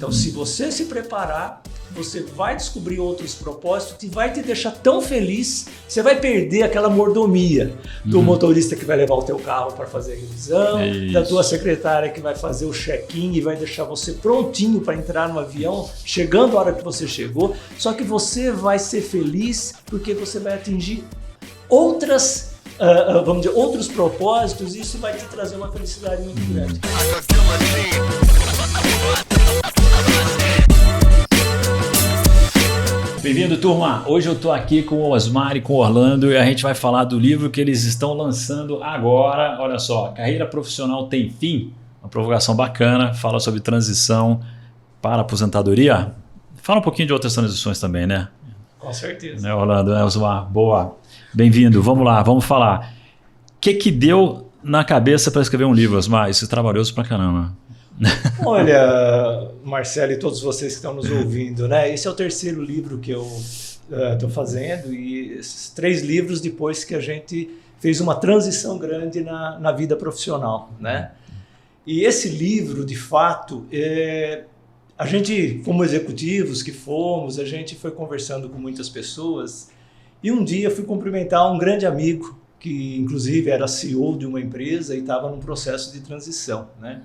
Então, se você se preparar, você vai descobrir outros propósitos e vai te deixar tão feliz, você vai perder aquela mordomia do motorista que vai levar o teu carro para fazer a revisão, da tua secretária que vai fazer o check-in e vai deixar você prontinho para entrar no avião, chegando a hora que você chegou, só que você vai ser feliz porque você vai atingir outros propósitos e isso vai te trazer uma felicidade muito grande. Bem-vindo, turma! Hoje eu estou aqui com o Osmar e com o Orlando e a gente vai falar do livro que eles estão lançando agora. Olha só, Carreira Profissional Tem Fim? Uma provocação bacana, fala sobre transição para a aposentadoria. Fala um pouquinho de outras transições também, né? Com certeza. Né, Orlando, né, Osmar? Boa! Bem-vindo, vamos lá, vamos falar. O que deu na cabeça para escrever um livro, Osmar? Isso é trabalhoso pra caramba. Olha, Marcelo e todos vocês que estão nos ouvindo, né? Esse é o terceiro livro que eu estou fazendo e esses 3 livros depois que a gente fez uma transição grande na vida profissional, né? E esse livro, de fato, a gente, como executivos que fomos, a gente foi conversando com muitas pessoas e um dia fui cumprimentar um grande amigo que, inclusive, era CEO de uma empresa e estava num processo de transição, né?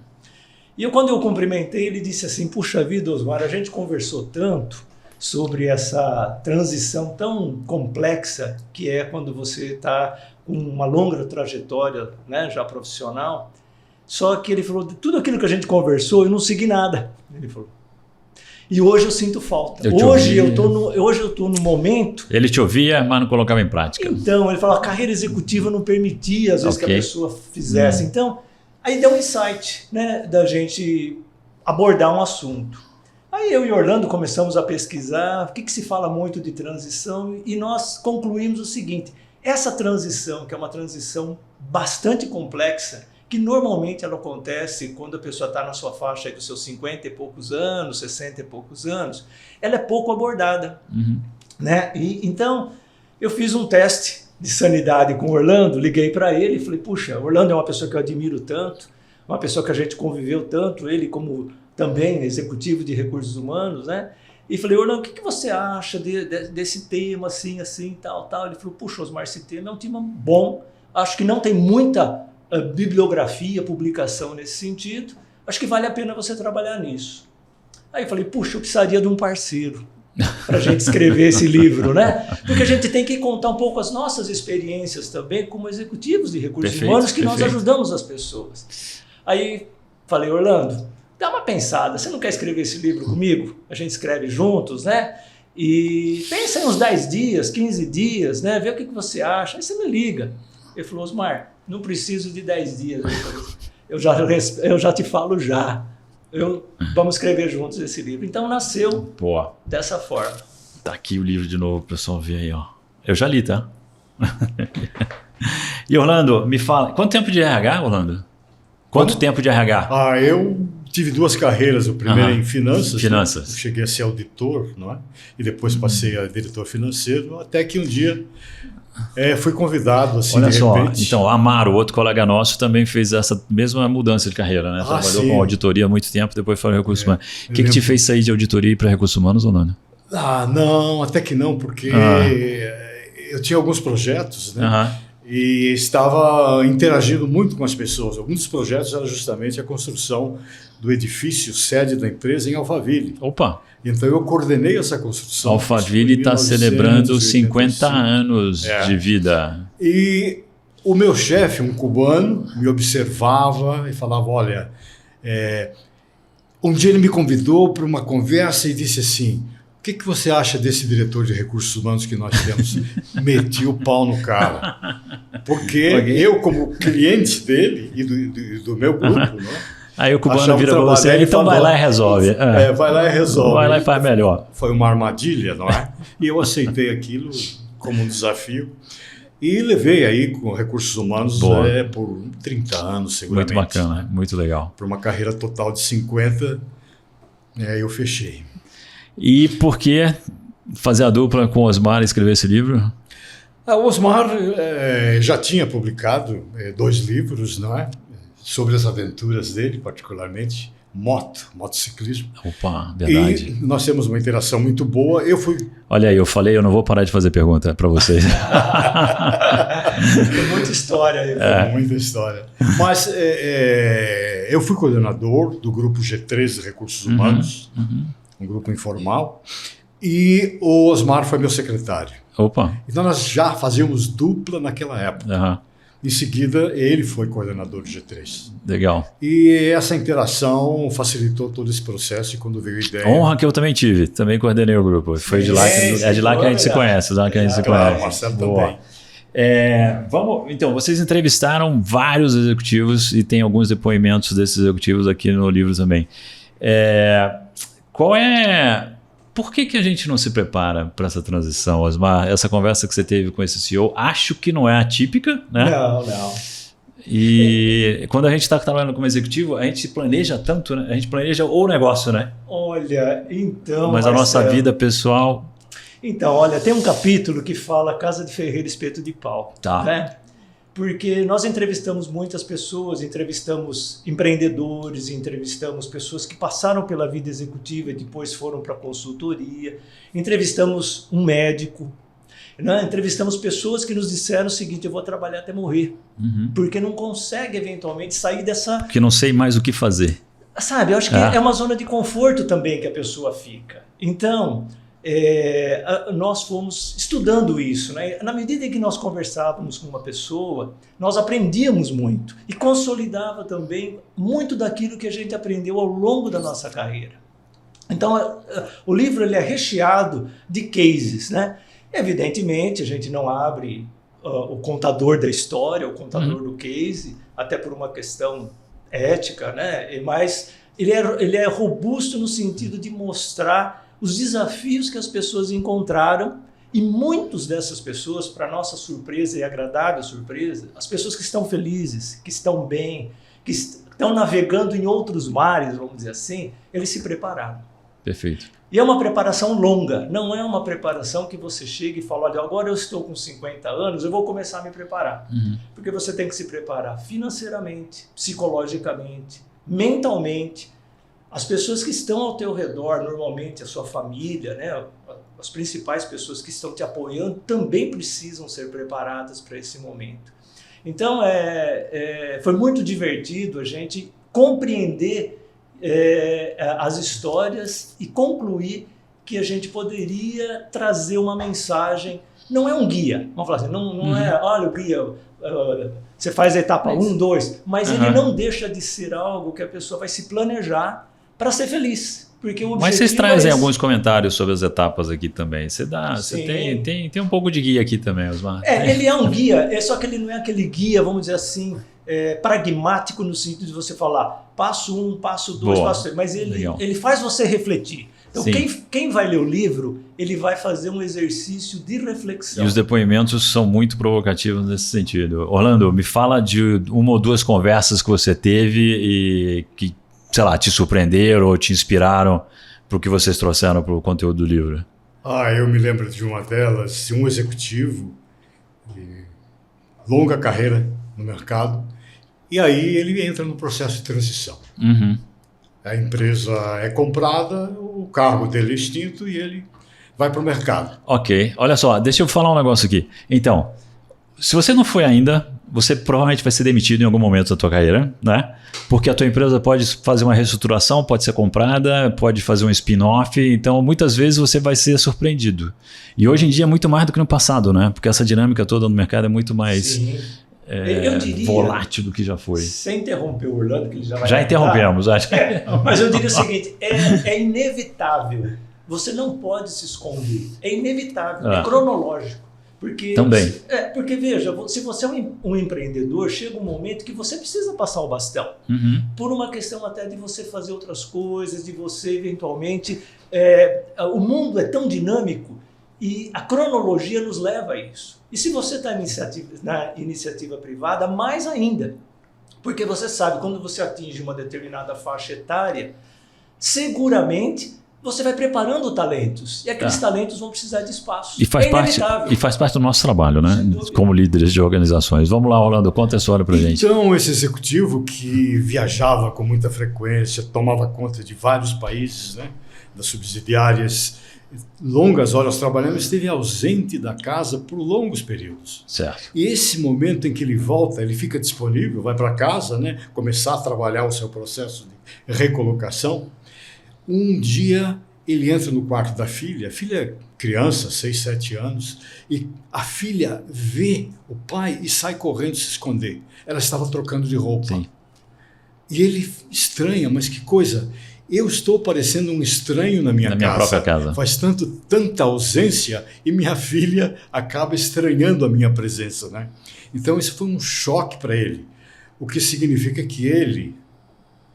E quando eu cumprimentei, ele disse assim, puxa vida, Osmar, a gente conversou tanto sobre essa transição tão complexa que é quando você está com uma longa trajetória, né, já profissional, só que ele falou, de tudo aquilo que a gente conversou, eu não segui nada, ele falou. E hoje eu sinto falta. Hoje eu estou no momento... Ele te ouvia, mas não colocava em prática. Então, ele falou, a carreira executiva não permitia, às vezes, que a pessoa fizesse. Então, aí deu um insight, né, da gente abordar um assunto. Aí eu e Orlando começamos a pesquisar o que se fala muito de transição e nós concluímos o seguinte, essa transição, que é uma transição bastante complexa, que normalmente ela acontece quando a pessoa está na sua faixa aí dos seus 50 e poucos anos, 60 e poucos anos, ela é pouco abordada. Né? E, então, eu fiz um teste de sanidade com o Orlando, liguei para ele e falei, puxa, Orlando é uma pessoa que eu admiro tanto, uma pessoa que a gente conviveu tanto, ele como também executivo de recursos humanos, né? E falei, Orlando, o que você acha desse tema, assim, tal? Ele falou, puxa, Osmar, esse tema é um tema bom, acho que não tem muita bibliografia, publicação nesse sentido, acho que vale a pena você trabalhar nisso. Aí eu falei, puxa, eu precisaria de um parceiro para a gente escrever esse livro, né? Porque a gente tem que contar um pouco as nossas experiências também como executivos de recursos humanos que nós ajudamos as pessoas. Aí falei, Orlando, dá uma pensada, você não quer escrever esse livro comigo? A gente escreve juntos, né? E pensa em uns 10 dias, 15 dias, né? Vê o que você acha, aí você me liga. Ele falou, Osmar, não preciso de 10 dias, eu já te falo já. Vamos escrever juntos esse livro. Então nasceu dessa forma. Tá aqui o livro de novo, o pessoal vê aí, ó. Eu já li, tá? E Orlando, me fala, quanto tempo de RH, Orlando? Quanto tempo de RH? Eu tive 2 carreiras, o primeiro em finanças. Finanças. Eu cheguei a ser auditor, não é? E depois passei a diretor financeiro, até que um dia fui convidado, assim, olha de só, repente. então, Amaro, outro colega nosso, também fez essa mesma mudança de carreira, né? Trabalhou com auditoria há muito tempo, depois foi recursos humanos. O que te fez sair de auditoria para recursos humanos, Orlando? Não, até que não, porque eu tinha alguns projetos, né? E estava interagindo muito com as pessoas. Alguns dos projetos era justamente a construção do edifício sede da empresa em Alphaville. Opa! Então eu coordenei essa construção. Alphaville está celebrando 50 anos de vida. E o meu chefe, um cubano, me observava e falava, olha, um dia ele me convidou para uma conversa e disse assim, o que você acha desse diretor de recursos humanos que nós temos? Meti o pau no cara. Porque eu, como cliente dele e do meu grupo, né? Aí o cubano vira para você, então vai lá e resolve. Vai lá e resolve. Vai lá e faz melhor. Foi uma armadilha, não é? E eu aceitei aquilo como um desafio. E levei aí com recursos humanos por 30 anos, seguramente. Muito bacana, muito legal. Por uma carreira total de 50, eu fechei. E por que fazer a dupla com o Osmar e escrever esse livro? O Osmar já tinha publicado 2 livros, não é? Sobre as aventuras dele, particularmente, motociclismo. Opa, verdade. E nós temos uma interação muito boa. Olha aí, eu falei, eu não vou parar de fazer pergunta para vocês. Tem muita história aí. Muita história. Mas eu fui coordenador do grupo G13 Recursos Humanos, um grupo informal, e o Osmar foi meu secretário. Opa. Então nós já fazíamos dupla naquela época. Em seguida, ele foi coordenador do G3. Legal. E essa interação facilitou todo esse processo e quando veio a ideia... Honra que eu também tive, também coordenei o grupo. Foi de lá é de lá que a gente se conhece. Claro, Marcelo também. Então, vocês entrevistaram vários executivos e tem alguns depoimentos desses executivos aqui no livro também. Por que a gente não se prepara para essa transição, Osmar? Essa conversa que você teve com esse CEO, acho que não é atípica, né? Não. E quando a gente está trabalhando como executivo, a gente planeja tanto, né? A gente planeja o negócio, né? Olha, então... Mas a nossa vida pessoal... Então, olha, tem um capítulo que fala Casa de Ferreiro, Espeto de Pau. Tá. Né? Porque nós entrevistamos muitas pessoas, entrevistamos empreendedores, entrevistamos pessoas que passaram pela vida executiva e depois foram para a consultoria, entrevistamos um médico, né? Entrevistamos pessoas que nos disseram o seguinte: eu vou trabalhar até morrer, porque não consegue eventualmente sair dessa... Porque não sei mais o que fazer. Sabe, eu acho que é uma zona de conforto também que a pessoa fica. Então... nós fomos estudando isso, né? Na medida em que nós conversávamos com uma pessoa, nós aprendíamos muito e consolidava também muito daquilo que a gente aprendeu ao longo da nossa carreira. Então, o livro ele é recheado de cases, né? Evidentemente, a gente não abre o contador da história, o contador do case, até por uma questão ética, né? Mas ele é robusto no sentido de mostrar os desafios que as pessoas encontraram e muitas dessas pessoas, para nossa surpresa e agradável surpresa, as pessoas que estão felizes, que estão bem, que estão navegando em outros mares, vamos dizer assim, eles se prepararam. Perfeito. E é uma preparação longa, não é uma preparação que você chega e fala, olha, agora eu estou com 50 anos, eu vou começar a me preparar. Porque você tem que se preparar financeiramente, psicologicamente, mentalmente. As pessoas que estão ao teu redor, normalmente a sua família, né, as principais pessoas que estão te apoiando, também precisam ser preparadas para esse momento. Então, foi muito divertido a gente compreender as histórias e concluir que a gente poderia trazer uma mensagem. Não é um guia, vamos falar assim, não é, olha o guia, você faz a etapa 1, 2, mas ele não deixa de ser algo que a pessoa vai se planejar para ser feliz. Porque o Mas vocês trazem alguns comentários sobre as etapas aqui também. Você tem um pouco de guia aqui também, Osmar. Ele é um guia, só que ele não é aquele guia, vamos dizer assim, pragmático no sentido de você falar passo 1, passo 2, passo 3, mas ele faz você refletir. Então quem vai ler o livro, ele vai fazer um exercício de reflexão. E os depoimentos são muito provocativos nesse sentido. Orlando, me fala de uma ou duas conversas que você teve e que, sei lá, te surpreenderam ou te inspiraram para o que vocês trouxeram para o conteúdo do livro. Eu me lembro de uma delas, um executivo de longa carreira no mercado, e aí ele entra no processo de transição. A empresa é comprada, o cargo dele é extinto e ele vai para o mercado. Ok, olha só, deixa eu falar um negócio aqui. Então, se você não foi ainda, você provavelmente vai ser demitido em algum momento da tua carreira, né? Porque a tua empresa pode fazer uma reestruturação, pode ser comprada, pode fazer um spin-off, então muitas vezes você vai ser surpreendido. E hoje em dia é muito mais do que no passado, né? Porque essa dinâmica toda no mercado é muito mais eu diria, volátil do que já foi. Sem interromper o Orlando, que ele já vai... Já interrompemos, acho. Mas eu diria o seguinte, é inevitável, você não pode se esconder, é inevitável, é cronológico. Porque, também. Porque veja, se você é um empreendedor, chega um momento que você precisa passar o bastão. Por uma questão até de você fazer outras coisas, de você eventualmente... o mundo é tão dinâmico e a cronologia nos leva a isso. E se você está na iniciativa privada, mais ainda. Porque você sabe, quando você atinge uma determinada faixa etária, seguramente você vai preparando talentos. E aqueles talentos vão precisar de espaço. E faz parte do nosso trabalho, né? Como líderes de organizações. Vamos lá, Orlando, conta essa história pra gente. Então, esse executivo que viajava com muita frequência, tomava conta de vários países, né? Das subsidiárias, longas horas trabalhando, esteve ausente da casa por longos períodos. Certo. E esse momento em que ele volta, ele fica disponível, vai para casa, né? Começar a trabalhar o seu processo de recolocação. Um dia ele entra no quarto da filha, a filha é criança, 6, 7 anos, e a filha vê o pai e sai correndo se esconder. Ela estava trocando de roupa. Sim. E ele estranha, mas que coisa, eu estou parecendo um estranho na minha própria casa. Faz tanta ausência e minha filha acaba estranhando a minha presença, né? Então isso foi um choque para ele, o que significa que ele,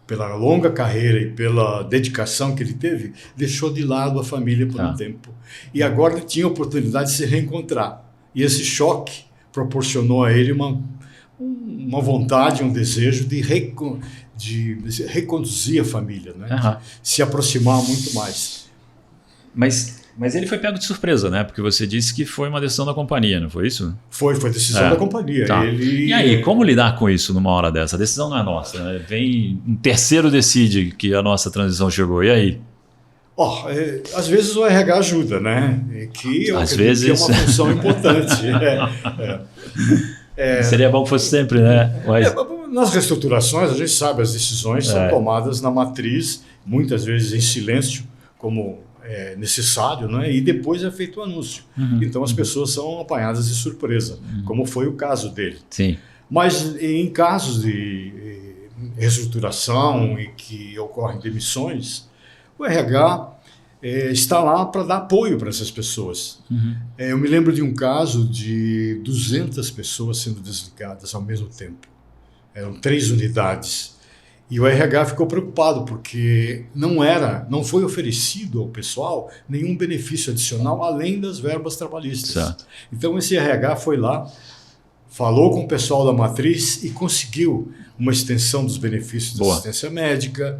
pela longa carreira e pela dedicação que ele teve, deixou de lado a família por um tempo. E agora ele tinha a oportunidade de se reencontrar. E esse choque proporcionou a ele uma vontade, um desejo de reconduzir a família, né? Se aproximar muito mais. Mas ele foi pego de surpresa, né? Porque você disse que foi uma decisão da companhia, não foi isso? Foi decisão da companhia. Tá. E aí, como lidar com isso numa hora dessa? A decisão não é nossa, né? Vem um terceiro decide que a nossa transição chegou, e aí? Às vezes o RH ajuda, né? Que é uma função importante. Seria bom que fosse sempre, né? Nas reestruturações, a gente sabe, as decisões são tomadas na matriz, muitas vezes em silêncio, como é necessário, né? E depois é feito o anúncio. Então as pessoas são apanhadas de surpresa, como foi o caso dele. Sim. Mas em casos de reestruturação e que ocorrem demissões, o RH está lá para dar apoio para essas pessoas. Eu me lembro de um caso de 200 pessoas sendo desligadas ao mesmo tempo. Eram 3 unidades. E o RH ficou preocupado porque não foi oferecido ao pessoal nenhum benefício adicional além das verbas trabalhistas. Certo. Então esse RH foi lá, falou com o pessoal da matriz e conseguiu uma extensão dos benefícios da assistência médica,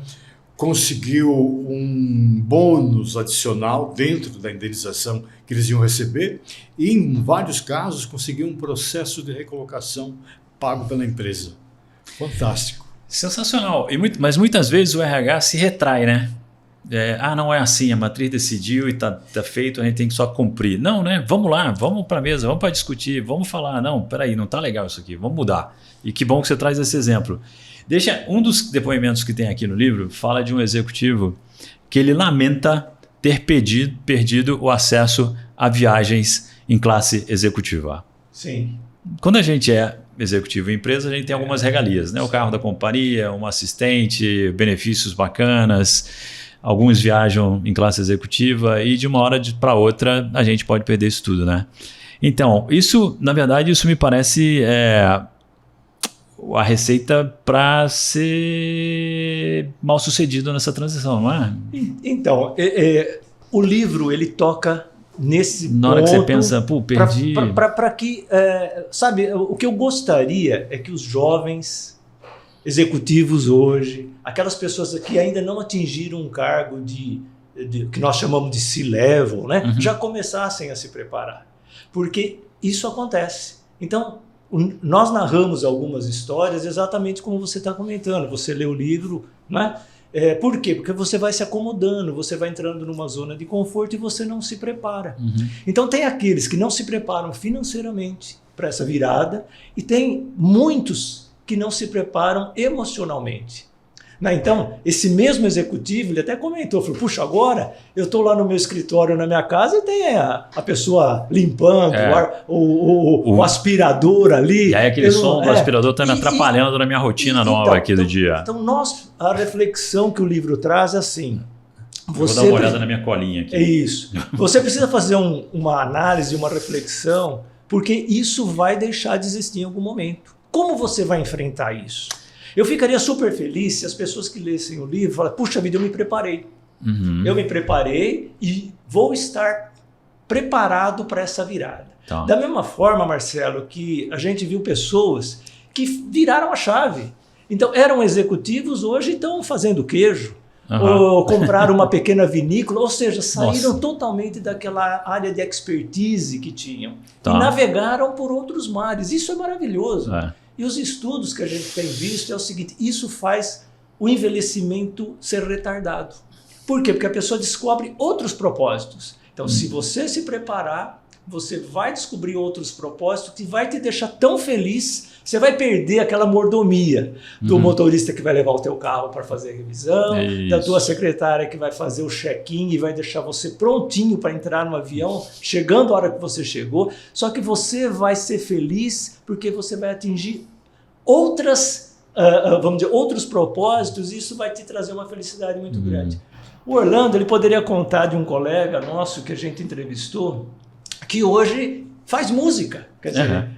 conseguiu um bônus adicional dentro da indenização que eles iam receber e, em vários casos, conseguiu um processo de recolocação pago pela empresa. Fantástico. Sensacional. Mas muitas vezes o RH se retrai, né? Não é assim, a matriz decidiu e tá feito, a gente tem que só cumprir. Não, né? Vamos lá, vamos para a mesa, vamos para discutir, vamos falar. Não, peraí, não tá legal isso aqui, vamos mudar. E que bom que você traz esse exemplo. Um dos depoimentos que tem aqui no livro fala de um executivo que ele lamenta ter perdido o acesso a viagens em classe executiva. Sim. Quando a gente é executivo em empresa, a gente tem algumas regalias, né? O carro da companhia, um assistente, benefícios bacanas, alguns viajam em classe executiva e de uma hora para outra a gente pode perder isso tudo, né? Então, na verdade, isso me parece a receita para ser mal sucedido nessa transição, não é? Então, o livro ele toca nesse ponto. Na hora que você pensa, perdi. Para que, sabe, o que eu gostaria é que os jovens executivos hoje, aquelas pessoas que ainda não atingiram um cargo que nós chamamos de C-level, né, já começassem a se preparar. Porque isso acontece. Então, nós narramos algumas histórias exatamente como você está comentando. Você lê o livro, né? Por quê? Porque você vai se acomodando, você vai entrando numa zona de conforto e você não se prepara. Então tem aqueles que não se preparam financeiramente para essa virada e tem muitos que não se preparam emocionalmente. Então, esse mesmo executivo, ele até comentou, falou, puxa, agora eu estou lá no meu escritório, na minha casa, e tem a pessoa limpando, o aspirador ali. E aí aquele som do aspirador está me atrapalhando na minha rotina nova aqui do dia. Então, a reflexão que o livro traz é assim... Vou dar uma olhada na minha colinha aqui. É isso. Você precisa fazer uma análise, uma reflexão, porque isso vai deixar de existir em algum momento. Como você vai enfrentar isso? Eu ficaria super feliz se as pessoas que lessem o livro falassem, puxa vida, eu me preparei. Eu me preparei e vou estar preparado para essa virada. Tá. Da mesma forma, Marcelo, que a gente viu pessoas que viraram a chave. Então, eram executivos, hoje estão fazendo queijo. ou compraram uma pequena vinícola, ou seja, saíram totalmente daquela área de expertise que tinham e navegaram por outros mares. Isso é maravilhoso. E os estudos que a gente tem visto é o seguinte, isso faz o envelhecimento ser retardado. Por quê? Porque a pessoa descobre outros propósitos. Então, se você se preparar, você vai descobrir outros propósitos que vai te deixar tão feliz, você vai perder aquela mordomia do motorista que vai levar o teu carro para fazer a revisão, da tua secretária que vai fazer o check-in e vai deixar você prontinho para entrar no avião, chegando a hora que você chegou. Só que você vai ser feliz porque você vai atingir outros propósitos e isso vai te trazer uma felicidade muito grande. O Orlando, ele poderia contar de um colega nosso que a gente entrevistou, que hoje faz música. Quer dizer,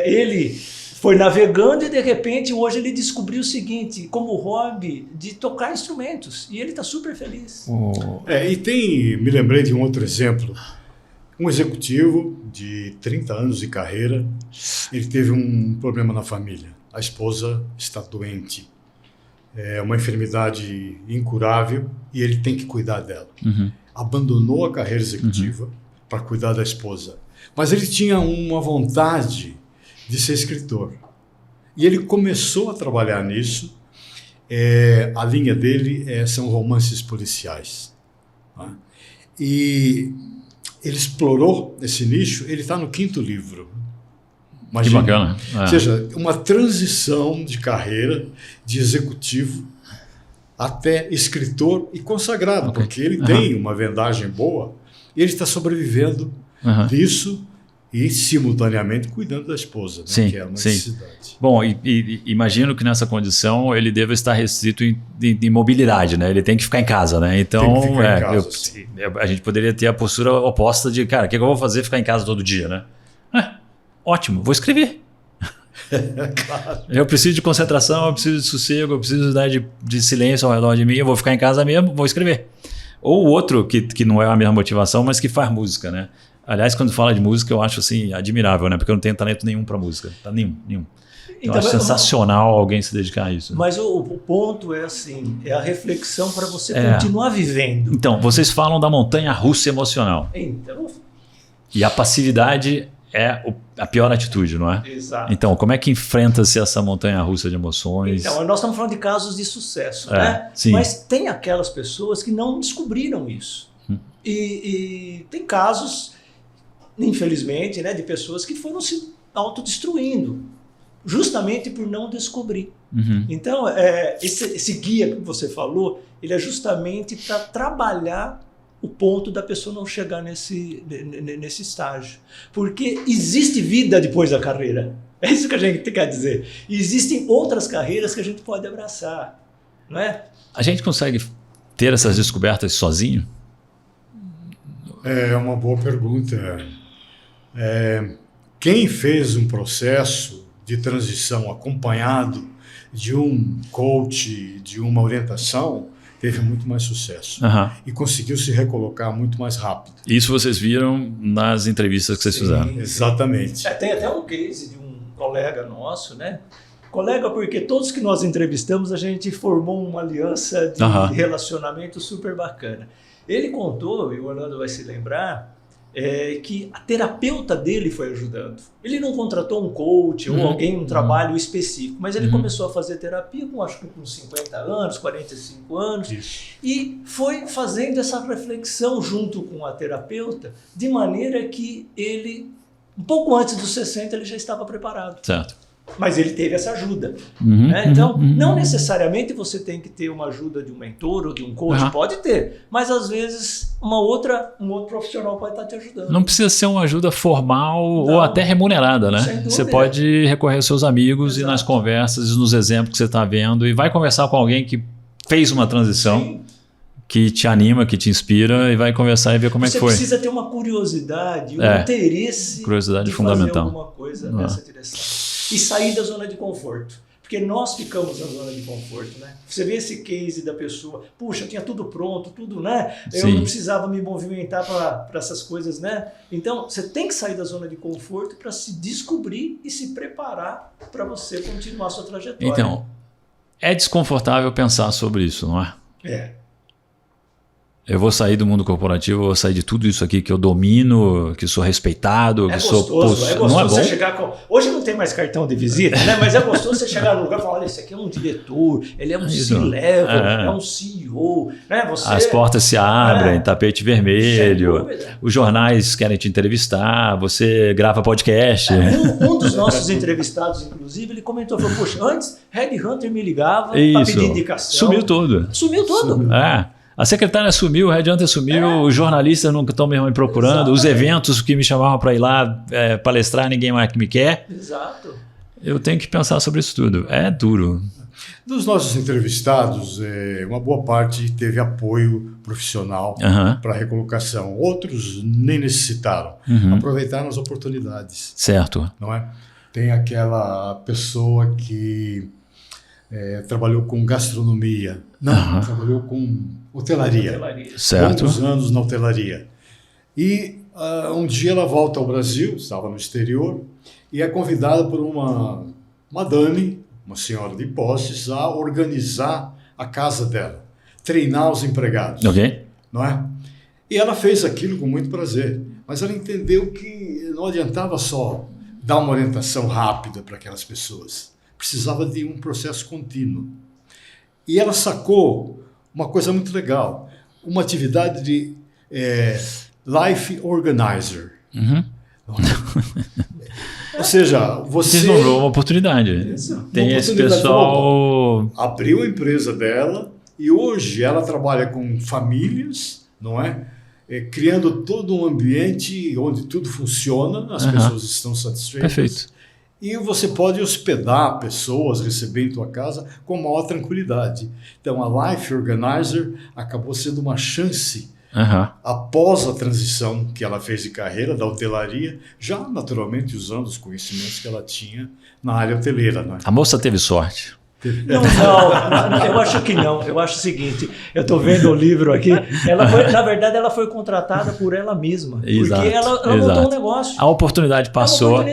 ele foi navegando e de repente hoje ele descobriu o seguinte, como hobby, de tocar instrumentos. E ele está super feliz. Me lembrei de um outro exemplo. Um executivo de 30 anos de carreira, ele teve um problema na família. A esposa está doente. É uma enfermidade incurável e ele tem que cuidar dela. Abandonou a carreira executiva para cuidar da esposa. Mas ele tinha uma vontade de ser escritor. E ele começou a trabalhar nisso. A linha dele são romances policiais. Tá? E ele explorou esse nicho, ele está no 5º livro. Imagina. Que bacana. Ou seja, uma transição de carreira, de executivo, até escritor e consagrado, porque ele tem uma vendagem boa e ele está sobrevivendo disso e simultaneamente cuidando da esposa, né? Sim, que é uma necessidade. Bom, e imagino que nessa condição ele deva estar restrito em mobilidade, né? Ele tem que ficar em casa, né? Então, tem que ficar em casa, a gente poderia ter a postura oposta de, cara, o que eu vou fazer? Ficar em casa todo dia, né? Ótimo, vou escrever. Claro. Eu preciso de concentração, eu preciso de sossego, eu preciso de silêncio ao redor de mim, eu vou ficar em casa mesmo, vou escrever. Ou outro que não é a mesma motivação, mas que faz música, né? Aliás, quando fala de música, eu acho assim admirável, né? Porque eu não tenho talento nenhum para música. Nenhum. Então, eu acho sensacional alguém se dedicar a isso. Mas o ponto é assim, é a reflexão para você continuar vivendo. Então, vocês falam da montanha-russa emocional. Então, e a passividade é a pior atitude, não é? Exato. Então, como é que enfrenta-se essa montanha-russa de emoções? Então, nós estamos falando de casos de sucesso, né? Sim. Mas tem aquelas pessoas que não descobriram isso. E tem casos, infelizmente, né, de pessoas que foram se autodestruindo, justamente por não descobrir. Então, esse guia que você falou, ele é justamente para trabalhar o ponto da pessoa não chegar nesse estágio. Porque existe vida depois da carreira. É isso que a gente quer dizer. E existem outras carreiras que a gente pode abraçar. Não é? A gente consegue ter essas descobertas sozinho? É uma boa pergunta. Quem fez um processo de transição acompanhado de um coach, de uma orientação, teve muito mais sucesso e conseguiu se recolocar muito mais rápido. Isso vocês viram nas entrevistas que vocês fizeram? Exatamente. Tem até um case de um colega nosso, né? Colega porque todos que nós entrevistamos, a gente formou uma aliança de relacionamento super bacana. Ele contou, e o Orlando vai se lembrar, que a terapeuta dele foi ajudando. Ele não contratou um coach ou alguém, um trabalho específico, mas ele começou a fazer terapia acho que com 50 anos, 45 anos, e foi fazendo essa reflexão junto com a terapeuta, de maneira que ele, um pouco antes dos 60, ele já estava preparado. Certo. Mas ele teve essa ajuda. Né? Então, não necessariamente você tem que ter uma ajuda de um mentor ou de um coach, pode ter, mas às vezes um outro profissional pode estar te ajudando. Não precisa ser uma ajuda formal ou até remunerada, né? Você pode recorrer aos seus amigos e nas conversas e nos exemplos que você está vendo e vai conversar com alguém que fez uma transição, que te anima, que te inspira e vai conversar e ver como é que foi. Você precisa ter uma curiosidade, um interesse curiosidade de fundamental. fazer alguma coisa nessa direção. E sair da zona de conforto. Porque nós ficamos na zona de conforto, né? Você vê esse case da pessoa, puxa, eu tinha tudo pronto, tudo, né? Eu não precisava me movimentar para essas coisas, né? Então, você tem que sair da zona de conforto para se descobrir e se preparar para você continuar a sua trajetória. Então, é desconfortável pensar sobre isso, não é? Eu vou sair do mundo corporativo, eu vou sair de tudo isso aqui que eu domino, que sou respeitado, que sou... É gostoso não é bom? você chegar com... Hoje não tem mais cartão de visita, né? Mas é gostoso você chegar no lugar e falar, olha, esse aqui é um diretor, ele é um C-level, é um CEO, né? Você... As portas se abrem, tapete vermelho, os jornais querem te entrevistar, você grava podcast. Um dos nossos entrevistados, inclusive, ele comentou, falou, poxa, antes Headhunter me ligava para pedir indicação. Sumiu tudo. Sumiu tudo. A secretária sumiu, o Headhunter sumiu, os jornalistas não estão mesmo me procurando, os eventos que me chamavam para ir lá palestrar, ninguém mais me quer. Exato. Eu tenho que pensar sobre isso tudo. É duro. Dos nossos entrevistados, uma boa parte teve apoio profissional para a recolocação. Outros nem necessitaram. Aproveitaram as oportunidades. Certo. Não é? Tem aquela pessoa que trabalhou com gastronomia. Não, trabalhou com hotelaria. Certo. Muitos anos na hotelaria. E um dia ela volta ao Brasil, estava no exterior, e é convidada por uma madame, uma senhora de posses, a organizar a casa dela, treinar os empregados. Ok. Não é? E ela fez aquilo com muito prazer, mas ela entendeu que não adiantava só dar uma orientação rápida para aquelas pessoas. Precisava de um processo contínuo. E ela sacou uma coisa muito legal, uma atividade de Life Organizer. Ou seja, você... Desenvolveu uma oportunidade. Tem esse pessoal... Abriu a empresa dela e hoje ela trabalha com famílias, não é? Criando todo um ambiente onde tudo funciona, as pessoas estão satisfeitas. Perfeito. E você pode hospedar pessoas, receber em tua casa com maior tranquilidade. Então, a Life Organizer acabou sendo uma chance, após a transição que ela fez de carreira da hotelaria, já naturalmente usando os conhecimentos que ela tinha na área hoteleira. Né? A moça teve sorte. Não, eu acho que não. Eu acho o seguinte, eu estou vendo o livro aqui, na verdade ela foi contratada por ela mesma, porque ela montou um negócio. A oportunidade passou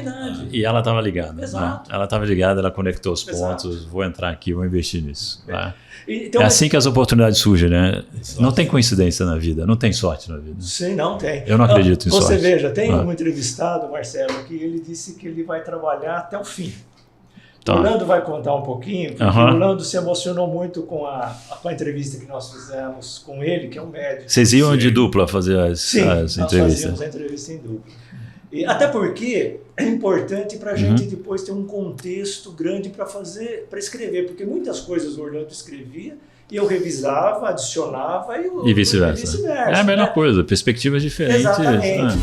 e ela estava ligada. Exato. Né? Ela estava ligada, ela conectou os pontos, vou entrar aqui, vou investir nisso. Né? Então, é assim que as oportunidades surgem, né? Não tem coincidência na vida, não tem sorte na vida. Sim, não tem. Eu não acredito em sorte. Você veja, tem um entrevistado, Marcelo, que ele disse que ele vai trabalhar até o fim. O Orlando vai contar um pouquinho, porque o Orlando se emocionou muito com a entrevista que nós fizemos com ele, que é um médico. Vocês iam de dupla fazer as entrevistas? Nós fazíamos a entrevista em dupla. E até porque é importante para a gente depois ter um contexto grande para escrever, porque muitas coisas o Orlando escrevia e eu revisava, adicionava e vice-versa. É a melhor coisa, perspectivas diferentes. Exatamente.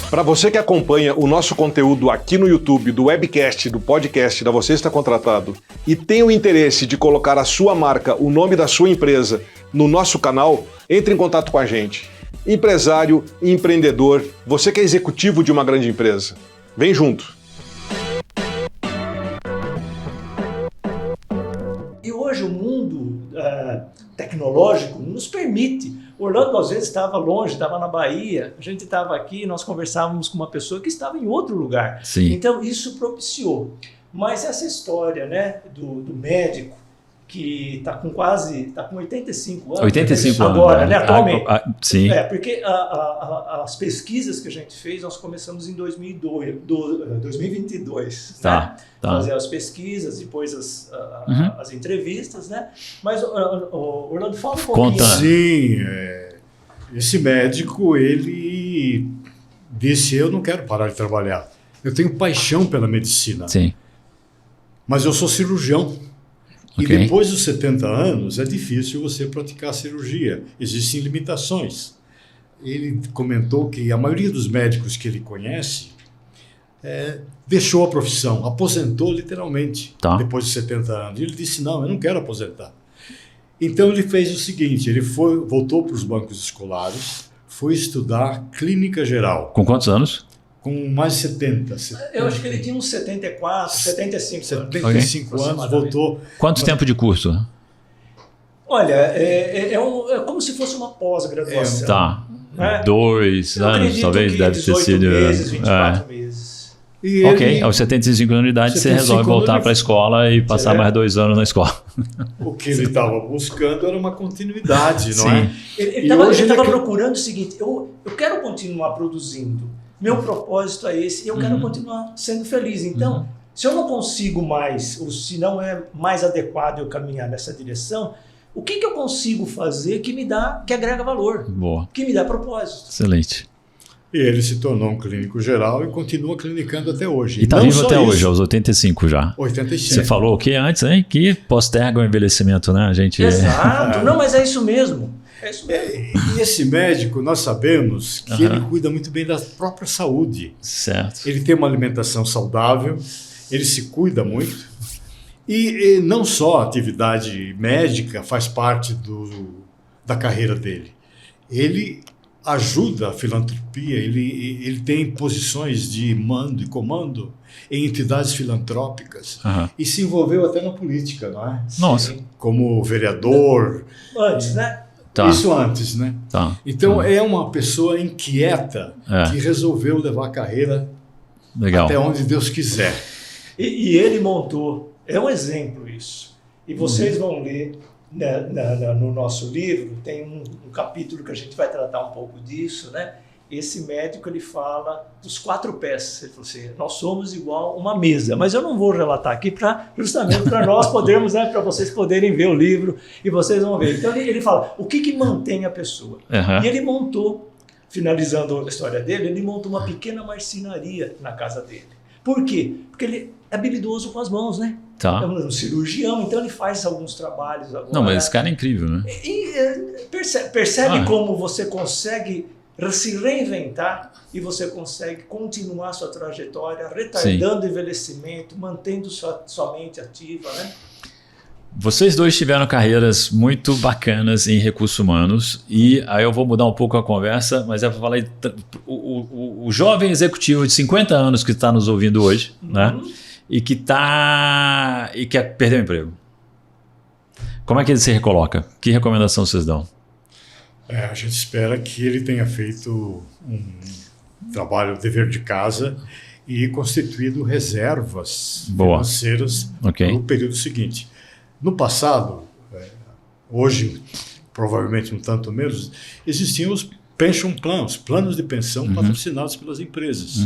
Para você que acompanha o nosso conteúdo aqui no YouTube, do webcast, do podcast da Você Está Contratado e tem o interesse de colocar a sua marca, o nome da sua empresa no nosso canal, entre em contato com a gente. Empresário, empreendedor, você que é executivo de uma grande empresa. Vem junto! E hoje o mundo tecnológico nos permite. Orlando, às vezes, estava longe, estava na Bahia, a gente estava aqui, nós conversávamos com uma pessoa que estava em outro lugar. Sim. Então, isso propiciou. Mas essa história, né, do médico que está com 85 anos. 85 anos. Agora, né, atualmente. Sim. Porque as pesquisas que a gente fez, nós começamos em 2022. Tá. Fazer as pesquisas, depois as entrevistas, né? Mas o Orlando, fala um pouquinho. Sim, esse médico, ele disse, eu não quero parar de trabalhar. Eu tenho paixão pela medicina. Sim. Mas eu sou cirurgião. E Okay. depois dos 70 anos, é difícil você praticar a cirurgia. Existem limitações. Ele comentou que a maioria dos médicos que ele conhece deixou a profissão, aposentou literalmente, depois de 70 anos. E ele disse, não, eu não quero aposentar. Então ele fez o seguinte, ele voltou para os bancos escolares, foi estudar clínica geral. Com quantos anos? Com mais de 70. Eu acho que ele tinha uns 74, 75 anos. 75 anos, voltou. Quanto tempo de curso? Olha, é como se fosse uma pós-graduação. Tá. Né? 2 anos, talvez, deve ter sido. 18 meses, 24 meses. E Ok, aos 75 anos de idade você resolve voltar para a escola e passar mais 2 anos na escola. O que ele estava buscando era uma continuidade, não é? Ele estava procurando o seguinte, eu quero continuar produzindo, meu propósito é esse, eu quero continuar sendo feliz. Então, se eu não consigo mais, ou se não é mais adequado eu caminhar nessa direção, o que eu consigo fazer que agrega valor, Boa. que me dá propósito? Excelente. E ele se tornou um clínico geral e continua clinicando até hoje. E está vivo até hoje, aos 85 já. 85. Você falou o que antes, hein? Que posterga o envelhecimento, né? A gente... Exato, não, mas é isso mesmo. E esse médico, nós sabemos que ele cuida muito bem da própria saúde. Certo. Ele tem uma alimentação saudável, ele se cuida muito. E não só a atividade médica faz parte da carreira dele. Ele ajuda a filantropia, ele tem posições de mando e comando em entidades filantrópicas e se envolveu até na política, não é? Nossa. Como vereador. Antes, né? Tá. Isso antes, né? Tá. Então é uma pessoa inquieta que resolveu levar a carreira até onde Deus quiser. E ele montou, é um exemplo isso. E vocês vão ler no nosso livro, tem um capítulo que a gente vai tratar um pouco disso, né? Esse médico, ele fala dos 4 pés. Ele falou assim, nós somos igual uma mesa, mas eu não vou relatar aqui justamente para nós podermos, né, para vocês poderem ver o livro e vocês vão ver. Então ele fala, o que mantém a pessoa? E ele montou, finalizando a história dele, ele montou uma pequena marcenaria na casa dele. Por quê? Porque ele é habilidoso com as mãos, né? Tá. É um cirurgião, então ele faz alguns trabalhos agora. Não, mas esse cara é incrível, né? Percebe como você consegue se reinventar e você consegue continuar sua trajetória, retardando o envelhecimento, mantendo sua mente ativa, né? Vocês dois tiveram carreiras muito bacanas em recursos humanos e aí eu vou mudar um pouco a conversa, mas é para falar o jovem executivo de 50 anos que está nos ouvindo hoje, né? E que quer perder o emprego. Como é que ele se recoloca? Que recomendação vocês dão? A gente espera que ele tenha feito um trabalho, dever de casa e constituído reservas financeiras no período seguinte. No passado, hoje provavelmente um tanto menos, existiam os pension plans, planos de pensão patrocinados pelas empresas,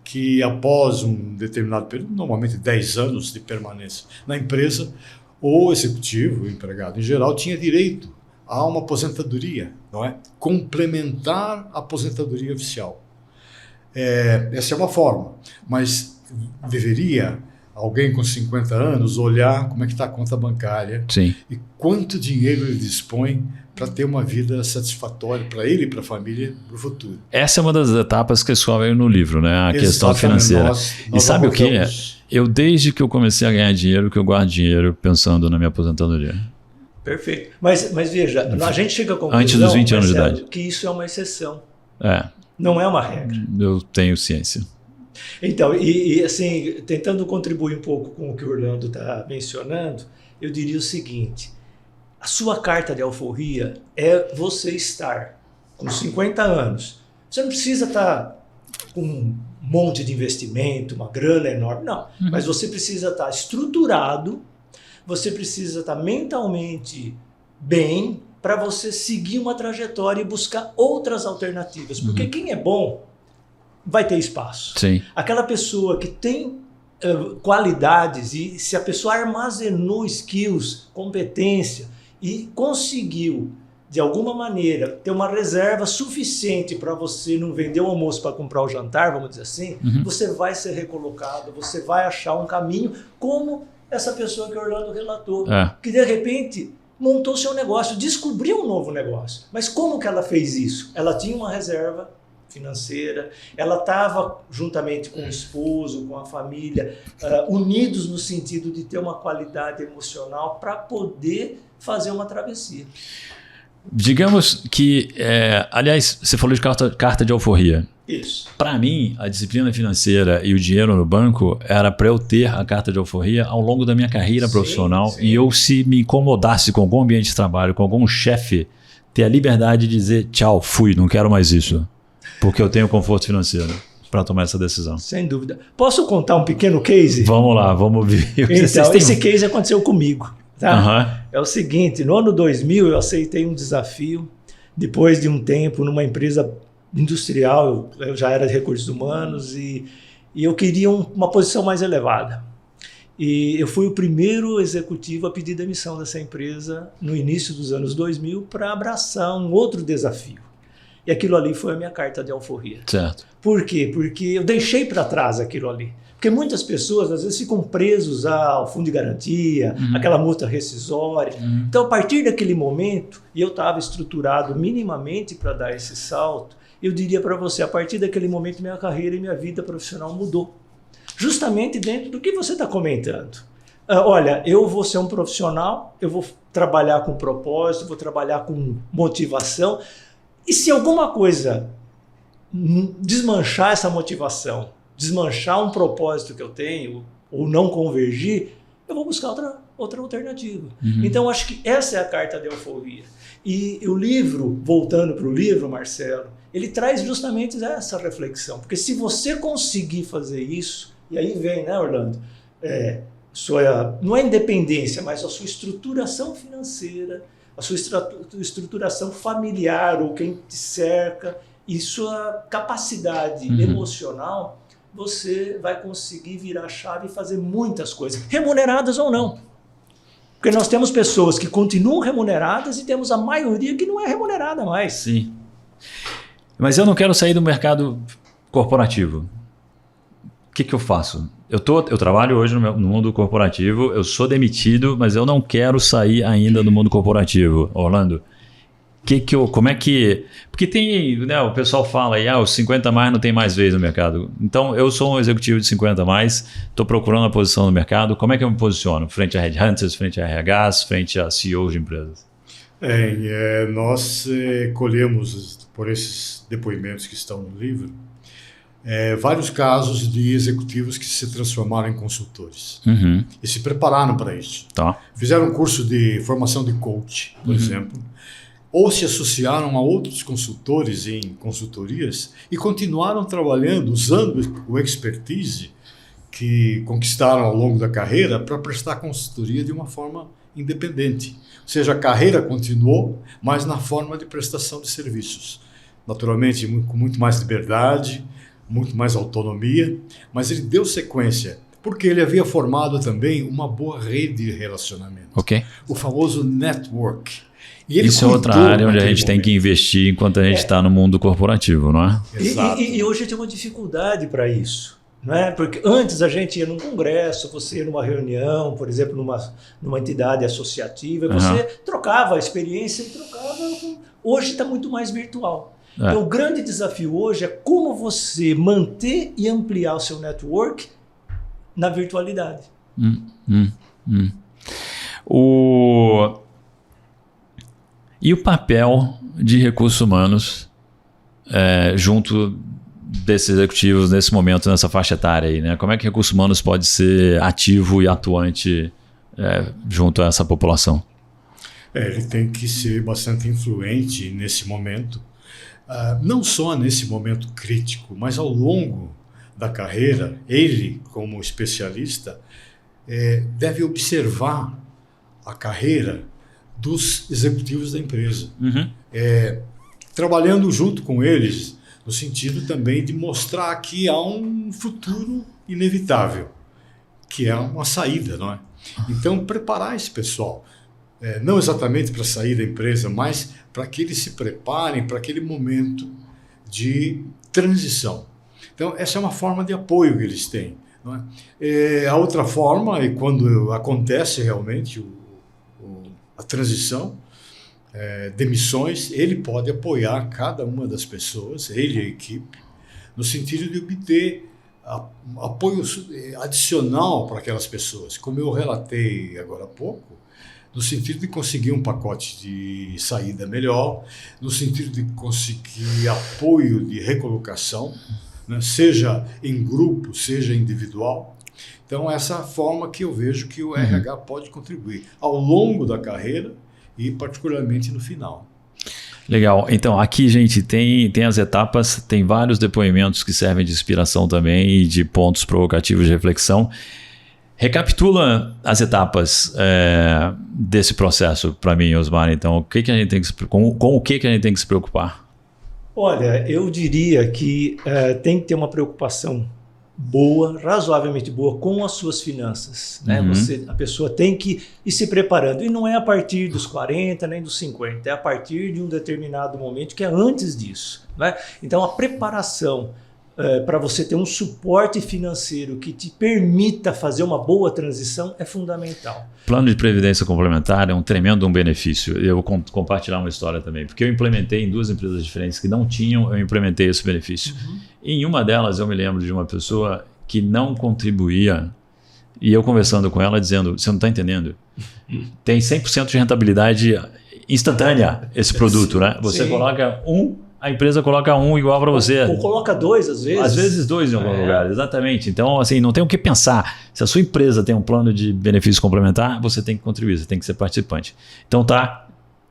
que após um determinado período, normalmente 10 anos de permanência na empresa, o executivo, o empregado em geral, tinha direito a uma aposentadoria, não é? Complementar a aposentadoria oficial. Essa é uma forma, mas deveria alguém com 50 anos olhar como é que está a conta bancária e quanto dinheiro ele dispõe para ter uma vida satisfatória para ele e para a família no futuro. Essa é uma das etapas que descobrem no livro, né? A questão financeira. Nós e sabe o que é? Eu, desde que eu comecei a ganhar dinheiro, que eu guardo dinheiro pensando na minha aposentadoria. Perfeito. Mas veja, a gente chega à conclusão, antes dos 20 anos de idade, que isso é uma exceção. É. Não é uma regra. Eu tenho ciência. Então, e assim, tentando contribuir um pouco com o que o Orlando está mencionando, eu diria o seguinte: a sua carta de alforria é você estar com 50 anos. Você não precisa estar com um monte de investimento, uma grana enorme, não. Mas você precisa estar estruturado, você precisa estar mentalmente bem para você seguir uma trajetória e buscar outras alternativas. Porque quem é bom vai ter espaço. Sim. Aquela pessoa que tem qualidades e se a pessoa armazenou skills, competência e conseguiu, de alguma maneira, ter uma reserva suficiente para você não vender o almoço para comprar o jantar, vamos dizer assim, você vai ser recolocado, você vai achar um caminho, como essa pessoa que o Orlando relatou, que de repente montou seu negócio, descobriu um novo negócio. Mas como que ela fez isso? Ela tinha uma reserva financeira, ela estava juntamente com o esposo, com a família, unidos no sentido de ter uma qualidade emocional para poder fazer uma travessia. Digamos que, aliás, você falou de carta de alforria. Isso. Para mim, a disciplina financeira e o dinheiro no banco era para eu ter a carta de alforria ao longo da minha carreira profissional e eu, se me incomodasse com algum ambiente de trabalho, com algum chefe, ter a liberdade de dizer tchau, fui, não quero mais isso. Porque eu tenho conforto financeiro. para tomar essa decisão? Sem dúvida. Posso contar um pequeno case? Vamos lá, vamos ver. Então, esse case aconteceu comigo. Tá? Uhum. É o seguinte, no ano 2000 eu aceitei um desafio, depois de um tempo numa empresa industrial, eu já era de recursos humanos e eu queria uma posição mais elevada. E eu fui o primeiro executivo a pedir demissão dessa empresa no início dos anos 2000 para abraçar um outro desafio. E aquilo ali foi a minha carta de alforria. Certo. Por quê? Porque eu deixei para trás aquilo ali. Porque muitas pessoas, às vezes, ficam presos ao fundo de garantia, aquela multa rescisória. Então, a partir daquele momento, e eu estava estruturado minimamente para dar esse salto, eu diria para você, a partir daquele momento, minha carreira e minha vida profissional mudou. Justamente dentro do que você está comentando. Olha, eu vou ser um profissional, eu vou trabalhar com propósito, vou trabalhar com motivação. E se alguma coisa desmanchar essa motivação, desmanchar um propósito que eu tenho, ou não convergir, eu vou buscar outra alternativa. Então, acho que essa é a carta de alforria. E o livro, voltando para o livro, Marcelo, ele traz justamente essa reflexão. Porque se você conseguir fazer isso, e aí vem, né, Orlando? Não é independência, mas a sua estruturação financeira, a sua estruturação familiar, ou quem te cerca, e sua capacidade emocional, você vai conseguir virar a chave e fazer muitas coisas, remuneradas ou não. Porque nós temos pessoas que continuam remuneradas e temos a maioria que não é remunerada mais. Sim. Mas eu não quero sair do mercado corporativo. O que eu faço? Eu trabalho hoje no mundo corporativo, eu sou demitido, mas eu não quero sair ainda do mundo corporativo. Orlando, como é que... Porque tem, né, o pessoal fala aí, os 50 mais não tem mais vez no mercado. Então, eu sou um executivo de 50 mais, estou procurando a posição no mercado. Como é que eu me posiciono? Frente a headhunters, frente a RHs, frente a CEOs de empresas? Nós colhemos, por esses depoimentos que estão no livro, vários casos de executivos que se transformaram em consultores e se prepararam para isso. Tá. Fizeram um curso de formação de coach, por exemplo, ou se associaram a outros consultores em consultorias e continuaram trabalhando, usando o expertise que conquistaram ao longo da carreira para prestar consultoria de uma forma independente. Ou seja, a carreira continuou, mas na forma de prestação de serviços. Naturalmente, com muito mais liberdade, muito mais autonomia, mas ele deu sequência, porque ele havia formado também uma boa rede de relacionamento. Okay. O famoso network. Isso é outra área onde a gente tem que investir enquanto a gente está no mundo corporativo, não é? Exato. E hoje tem uma dificuldade para isso. Não é? Porque antes a gente ia num congresso, você ia numa reunião, por exemplo, numa entidade associativa, você trocava a experiência e trocava. Hoje está muito mais virtual. Então, o grande desafio hoje é como você manter e ampliar o seu network na virtualidade. E o papel de recursos humanos junto desses executivos nesse momento, nessa faixa etária aí, né? Como é que recursos humanos pode ser ativo e atuante junto a essa população? Ele tem que ser bastante influente nesse momento, não só nesse momento crítico, mas ao longo da carreira, ele, como especialista, deve observar a carreira dos executivos da empresa, trabalhando junto com eles, no sentido também de mostrar que há um futuro inevitável, que é uma saída, não é? Então, preparar esse pessoal, não exatamente para sair da empresa, mas para que eles se preparem para aquele momento de transição. Então, essa é uma forma de apoio que eles têm, não é? A outra forma é quando acontece realmente a transição, demissões, ele pode apoiar cada uma das pessoas, ele e a equipe, no sentido de obter apoio adicional para aquelas pessoas, como eu relatei agora há pouco, no sentido de conseguir um pacote de saída melhor, no sentido de conseguir apoio de recolocação, né, seja em grupo, seja individual. Então, essa é a forma que eu vejo que o RH pode contribuir ao longo da carreira e particularmente no final. Legal. Então, aqui, gente, tem as etapas, tem vários depoimentos que servem de inspiração também e de pontos provocativos de reflexão. Recapitula as etapas desse processo para mim, Osmar. Então, o que a gente tem que, com o que a gente tem que se preocupar? Olha, eu diria que tem que ter uma preocupação boa, razoavelmente boa, com as suas finanças. Né? A pessoa tem que ir se preparando. E não é a partir dos 40 nem dos 50, é a partir de um determinado momento que é antes disso. Né? Então, a preparação para você ter um suporte financeiro que te permita fazer uma boa transição é fundamental. Plano de previdência complementar é um tremendo benefício. Eu vou compartilhar uma história também, porque eu implementei em 2 empresas diferentes que não tinham, eu implementei esse benefício. Em uma delas, eu me lembro de uma pessoa que não contribuía, e eu conversando com ela dizendo, você não está entendendo? Tem 100% de rentabilidade instantânea esse produto, né? Você coloca a empresa coloca igual para você. Ou coloca 2 às vezes. Às vezes 2 em algum lugar, exatamente. Então, assim, não tem o que pensar. Se a sua empresa tem um plano de benefício complementar, você tem que contribuir, você tem que ser participante. Então tá,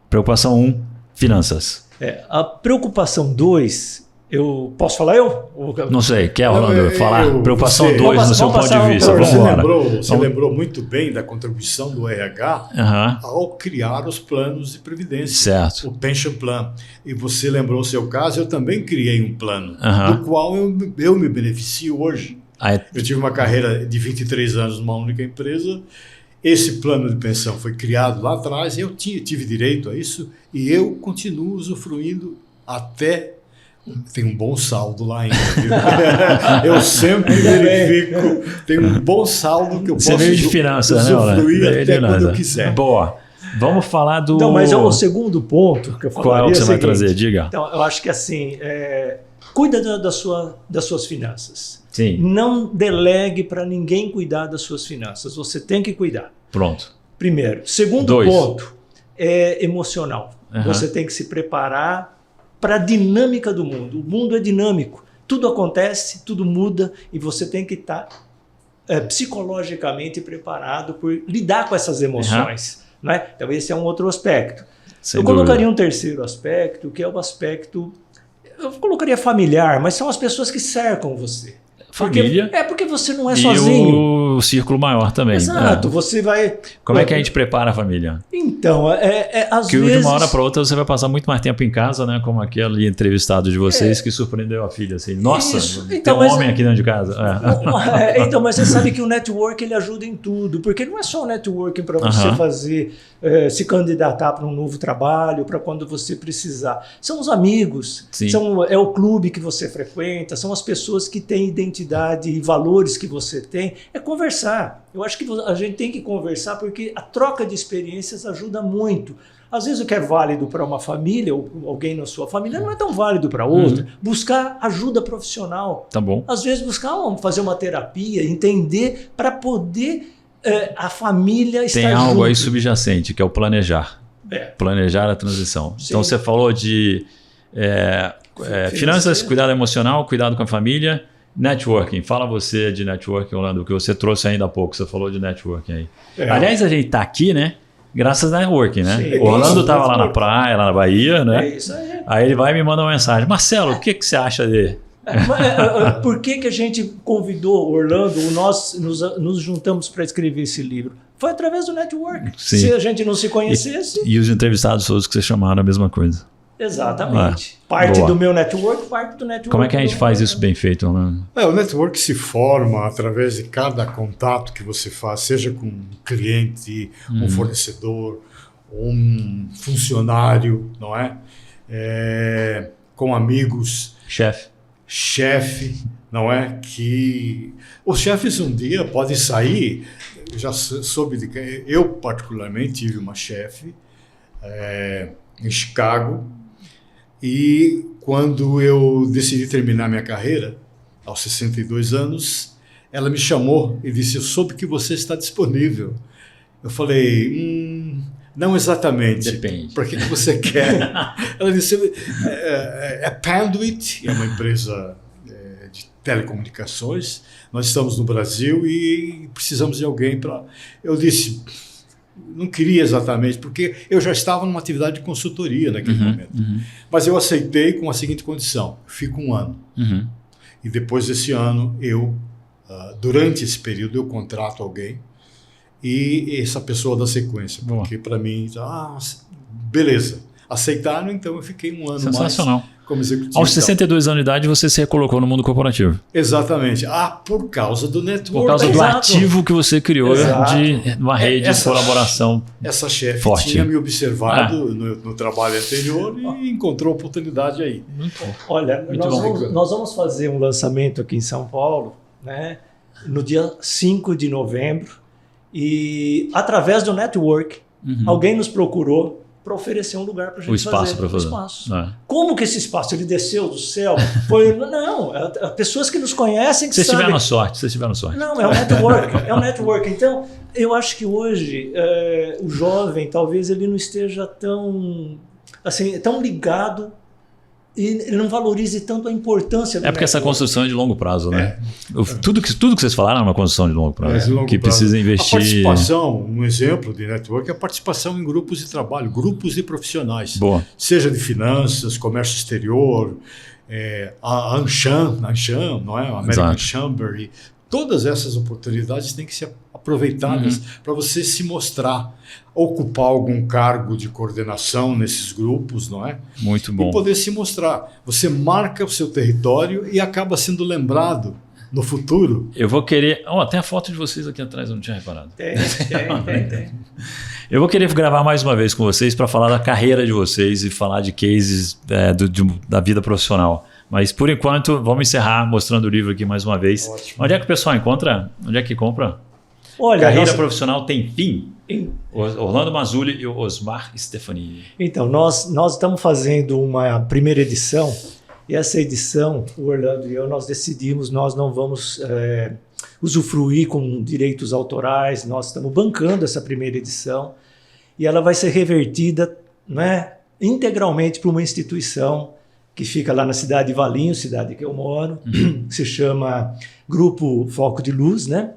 preocupação 1, finanças. A preocupação 2, eu posso falar eu? Não sei, quer, Orlando, falar? Preocupação 2 no seu ponto de vista. Você lembrou muito bem da contribuição do RH ao criar os planos de previdência. Certo. O pension plan. E você lembrou o seu caso, eu também criei um plano, do qual eu me beneficio hoje. Eu tive uma carreira de 23 anos numa única empresa. Esse plano de pensão foi criado lá atrás, eu tive direito a isso e eu continuo usufruindo até... Tem um bom saldo lá ainda, viu? Eu sempre verifico, tem um bom saldo que eu posso de finanças, usufruir até quando eu quiser. Boa. Vamos falar do... Então, mas o segundo ponto que eu falaria Qual é o que você vai trazer? Diga. Então, eu acho que assim, cuida das suas finanças. Sim. Não delegue para ninguém cuidar das suas finanças. Você tem que cuidar. Pronto. Primeiro. Segundo ponto é emocional. Você tem que se preparar para a dinâmica do mundo. O mundo é dinâmico. Tudo acontece, tudo muda e você tem que estar psicologicamente preparado por lidar com essas emoções. Né? Então esse é um outro aspecto. Sem colocaria dúvida. Um terceiro aspecto, que é o aspecto... Eu colocaria familiar, mas são as pessoas que cercam você. Família. Porque você não é sozinho. E o círculo maior também. Exato. Você vai... Como é que a gente prepara a família? Então, às vezes... de uma hora para outra você vai passar muito mais tempo em casa, né? Como aquele entrevistado de vocês que surpreendeu a filha. Assim, nossa, tem um homem aqui dentro de casa. Então, mas você sabe que o network ele ajuda em tudo. Porque não é só o networking para você fazer, se candidatar para um novo trabalho, para quando você precisar. São os amigos, é o clube que você frequenta, são as pessoas que têm identidade e valores que você tem. É conversar. Eu acho que a gente tem que conversar porque a troca de experiências ajuda muito. Às vezes o que é válido para uma família ou alguém na sua família não é tão válido para outra. Buscar ajuda profissional. Tá bom. Às vezes fazer uma terapia, entender para poder a família estar junto. Tem algo aí subjacente, que é o planejar. Planejar a transição. Sim. Então você falou de finanças, cuidado emocional, cuidado com a família. Networking, fala você de networking, Orlando, que você trouxe ainda há pouco, você falou de networking aí. Aliás, a gente está aqui, né? Graças a networking, né? Sim, o Orlando estava lá na praia, lá na Bahia, né? É isso aí. Aí ele vai e me manda uma mensagem. Marcelo, o que você acha dele? Por que a gente convidou o Orlando, nós nos juntamos para escrever esse livro? Foi através do networking. Sim. Se a gente não se conhecesse... E os entrevistados todos que você chamaram a mesma coisa. Exatamente. Parte do meu network, parte do network. Como é que a gente faz isso bem feito, Orlando? O network se forma através de cada contato que você faz, seja com um cliente, um fornecedor, um funcionário, não é? Com amigos. Chefe, não é? Que os chefes um dia podem sair. Eu já soube de... Eu, particularmente, tive uma chefe em Chicago. E quando eu decidi terminar minha carreira, aos 62 anos, ela me chamou e disse, eu soube que você está disponível. Eu falei, não exatamente. Depende. Para que você quer? Ela disse, Panduit, é uma empresa de telecomunicações, nós estamos no Brasil e precisamos de alguém para... Eu disse, não queria exatamente, porque eu já estava numa atividade de consultoria naquele momento. Mas eu aceitei com a seguinte condição: fico 1 ano. E depois desse ano, durante esse período, eu contrato alguém e essa pessoa dá sequência. Porque para mim, beleza. Aceitaram, então eu fiquei 1 ano Sensacional. mais como executivo. Aos 62 anos de idade, você se recolocou no mundo corporativo. Exatamente. Por causa do network. Por causa do ativo que você criou de uma rede de colaboração. Essa chefe forte. Tinha me observado no trabalho anterior e encontrou oportunidade aí. Muito bom. Olha, nós vamos fazer um lançamento aqui em São Paulo, né, no dia 5 de novembro, e através do network, alguém nos procurou para oferecer um lugar para a gente o espaço fazer. Para fazer. Espaço. Como que esse espaço? Ele desceu do céu? Não, pessoas que nos conhecem que vocês sabem. Vocês tiveram sorte. Não, é o network. Então, eu acho que hoje o jovem, talvez ele não esteja tão ligado e ele não valorize tanto a importância do porque essa construção é de longo prazo, né? Tudo que vocês falaram é uma construção de longo prazo. Precisa investir. A participação, um exemplo de network é a participação em grupos de trabalho, grupos de profissionais. Boa. Seja de finanças, comércio exterior, a Anshan, não é? A American Chamber. E todas essas oportunidades têm que ser aproveitadas para você se mostrar, ocupar algum cargo de coordenação nesses grupos, não é? Muito bom. E poder se mostrar. Você marca o seu território e acaba sendo lembrado no futuro. Eu vou querer... tem a foto de vocês aqui atrás, eu não tinha reparado. Tem. Eu vou querer gravar mais uma vez com vocês para falar da carreira de vocês e falar de cases da vida profissional. Mas, por enquanto, vamos encerrar mostrando o livro aqui mais uma vez. Ótimo. Onde é que o pessoal encontra? Onde é que compra? Olha, Carreira Profissional Tem Fim? Orlando Mazzulli e o Osmar Stefanini. Então, nós estamos fazendo uma primeira edição, e essa edição, o Orlando e eu, nós decidimos, nós não vamos usufruir com direitos autorais, nós estamos bancando essa primeira edição, e ela vai ser revertida, né, integralmente para uma instituição que fica lá na cidade de Valinhos, cidade que eu moro, que se chama Grupo Foco de Luz, né?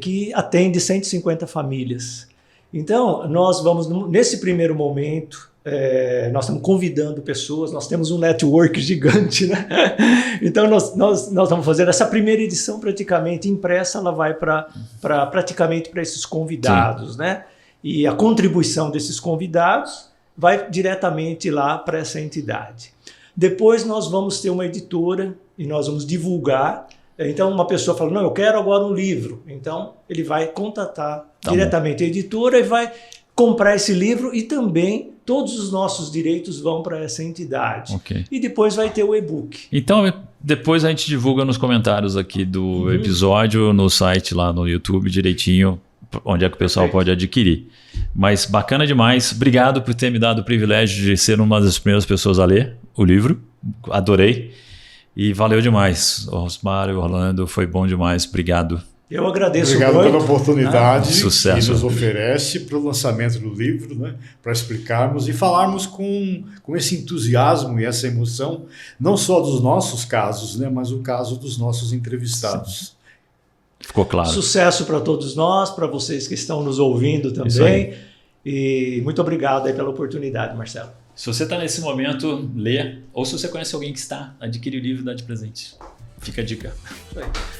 Que atende 150 famílias. Então, nós vamos, nesse primeiro momento, nós estamos convidando pessoas, nós temos um network gigante, né? Então, nós estamos fazendo essa primeira edição praticamente impressa, ela vai praticamente para esses convidados, né? E a contribuição desses convidados vai diretamente lá para essa entidade. Depois nós vamos ter uma editora e nós vamos divulgar. Então uma pessoa fala, não, eu quero agora um livro. Então ele vai contatar diretamente a editora e vai comprar esse livro, e também todos os nossos direitos vão para essa entidade. Okay. E depois vai ter o e-book. Então depois a gente divulga nos comentários aqui do episódio, no site lá no YouTube direitinho, onde é que o pessoal pode adquirir. Mas bacana demais. Obrigado por ter me dado o privilégio de ser uma das primeiras pessoas a ler o livro. Adorei. E valeu demais. Osmar e Orlando, foi bom demais. Obrigado. Eu agradeço muito. Obrigado pela oportunidade sucesso. que nos oferece para o lançamento do livro, né? Para explicarmos e falarmos com esse entusiasmo e essa emoção, não só dos nossos casos, né? Mas o caso dos nossos entrevistados. Sim. Ficou claro. Sucesso para todos nós, para vocês que estão nos ouvindo também. E muito obrigado aí pela oportunidade, Marcelo. Se você está nesse momento, lê. Ou se você conhece alguém que está, adquire o livro e dá de presente. Fica a dica.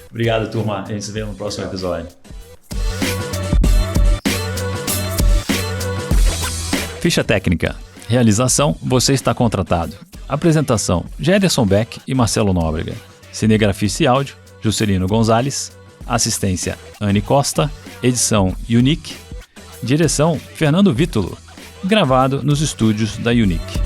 Obrigado, turma. A gente se vê no próximo episódio. Ficha técnica. Realização, você está contratado. Apresentação, Gederson Beck e Marcelo Nóbrega. Cinegrafia e áudio, Juscelino Gonzalez. Assistência, Anne Costa. Edição, Unique. Direção, Fernando Vítulo. Gravado nos estúdios da Unique.